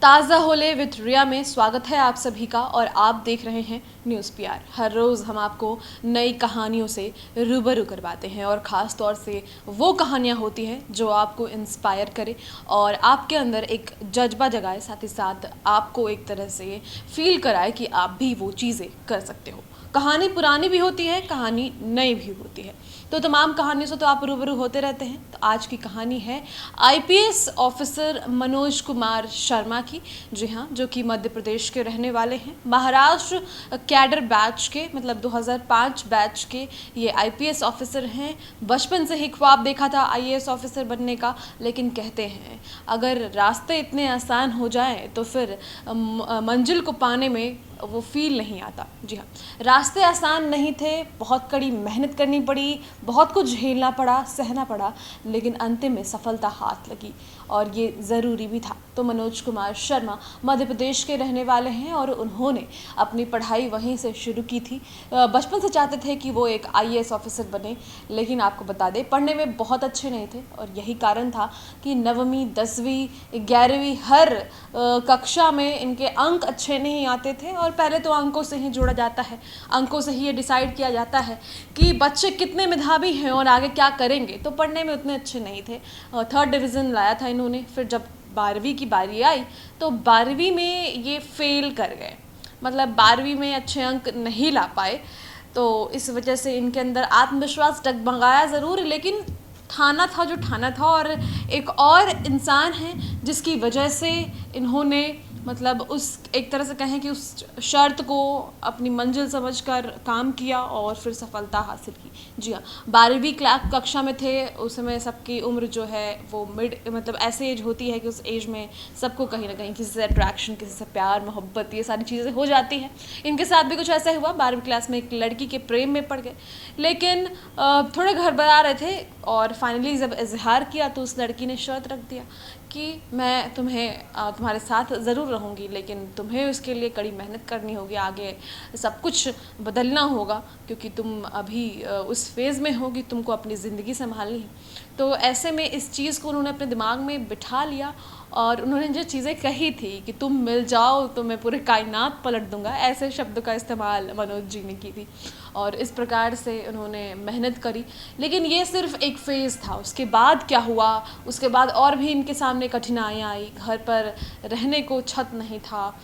ताज़ा होले विद रिया में स्वागत है आप सभी का और आप देख रहे हैं न्यूज़ पीआर। हर रोज़ हम आपको नई कहानियों से रूबरू करवाते हैं और ख़ास तौर से वो कहानियाँ होती हैं जो आपको इंस्पायर करे और आपके अंदर एक जज्बा जगाए, साथ ही साथ आपको एक तरह से फील कराए कि आप भी वो चीज़ें कर सकते हो। कहानी पुरानी भी होती है, कहानी नई भी होती है, तो तमाम कहानियों से तो आप रूबरू होते रहते हैं। तो आज की कहानी है आईपीएस ऑफिसर मनोज कुमार शर्मा की। जी हाँ, जो कि मध्य प्रदेश के रहने वाले हैं। महाराष्ट्र कैडर बैच के, मतलब 2005 बैच के ये आईपीएस ऑफिसर हैं। बचपन से ही ख्वाब देखा था आईएएस ऑफिसर बनने का, लेकिन कहते हैं अगर रास्ते इतने आसान हो जाएं तो फिर मंजिल को पाने में वो फील नहीं आता। जी हाँ, रास्ते आसान नहीं थे, बहुत कड़ी मेहनत करनी पड़ी, बहुत कुछ झेलना पड़ा, सहना पड़ा, लेकिन अंतिम में सफलता हाथ लगी और ये ज़रूरी भी था। तो मनोज कुमार शर्मा मध्य प्रदेश के रहने वाले हैं और उन्होंने अपनी पढ़ाई वहीं से शुरू की थी। बचपन से चाहते थे कि वो एक आईएएस ऑफिसर बने, लेकिन आपको बता दें पढ़ने में बहुत अच्छे नहीं थे और यही कारण था कि 9वीं 10वीं 11वीं हर कक्षा में इनके अंक अच्छे नहीं आते थे। और पहले तो अंकों से ही जोड़ा जाता है, अंकों से ही ये डिसाइड किया जाता है कि बच्चे कितने मेधावी हैं और आगे क्या करेंगे। तो पढ़ने में उतने अच्छे नहीं थे। 3rd डिवीज़न लाया था इन्होंने। फिर जब 12वीं की बारी आई तो 12वीं में ये फेल कर गए, मतलब 12वीं में अच्छे अंक नहीं ला पाए। तो इस वजह से इनके अंदर आत्मविश्वास डगमगाया ज़रूर, लेकिन ठाना था जो ठाना था। और एक और इंसान है जिसकी वजह से इन्होंने, मतलब उस एक तरह से कहें कि उस शर्त को अपनी मंजिल समझकर काम किया और फिर सफलता हासिल की। जी हाँ, 12वीं कक्षा में थे उस समय। सबकी उम्र जो है वो मतलब ऐसे एज होती है कि उस एज में सबको कहीं ना कहीं किसी से अट्रैक्शन, किसी से प्यार, मोहब्बत, ये सारी चीज़ें हो जाती हैं। इनके साथ भी कुछ ऐसा हुआ। 12वीं क्लास में एक लड़की के प्रेम में पड़ गए, लेकिन थोड़े घबरा रहे थे और फाइनली जब इजहार किया तो उस लड़की ने शर्त रख दिया कि मैं तुम्हारे साथ ज़रूर रहूँगी, लेकिन तुम्हें उसके लिए कड़ी मेहनत करनी होगी, आगे सब कुछ बदलना होगा, क्योंकि तुम अभी उस फेज़ में हो कि तुमको अपनी ज़िंदगी संभालनी है। तो ऐसे में इस चीज़ को उन्होंने अपने दिमाग में बिठा लिया और उन्होंने जो चीज़ें कही थी कि तुम मिल जाओ तो मैं पूरे कायनात पलट दूंगा, ऐसे शब्दों का इस्तेमाल मनोज जी ने की थी। और इस प्रकार से उन्होंने मेहनत करी, लेकिन ये सिर्फ एक फ़ेज़ था। उसके बाद क्या हुआ, उसके बाद और भी इनके सामने कठिनाइयाँ आई। घर पर रहने को छत नहीं था,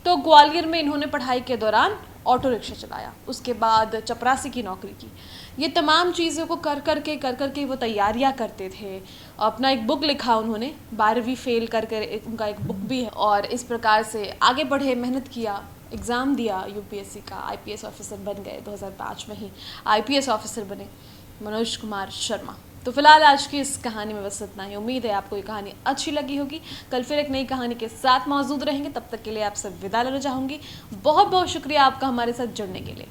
तो ग्वालियर में इन्होंने पढ़ाई के दौरान ऑटो रिक्शा चलाया। उसके बाद चपरासी की नौकरी की। ये तमाम चीज़ों को कर कर के वो तैयारियां करते थे। अपना एक बुक लिखा उन्होंने, 12वीं फेल कर उनका एक बुक भी है। और इस प्रकार से आगे बढ़े, मेहनत किया, एग्ज़ाम दिया यूपीएससी का, आईपीएस ऑफिसर बन गए। 2005 में ही आईपीएस ऑफिसर बने मनोज कुमार शर्मा। तो फिलहाल आज की इस कहानी में बस इतना ही। उम्मीद है आपको ये कहानी अच्छी लगी होगी। कल फिर एक नई कहानी के साथ मौजूद रहेंगे। तब तक के लिए आपसे विदा लेना चाहूँगी। बहुत बहुत शुक्रिया आपका हमारे साथ जुड़ने के लिए।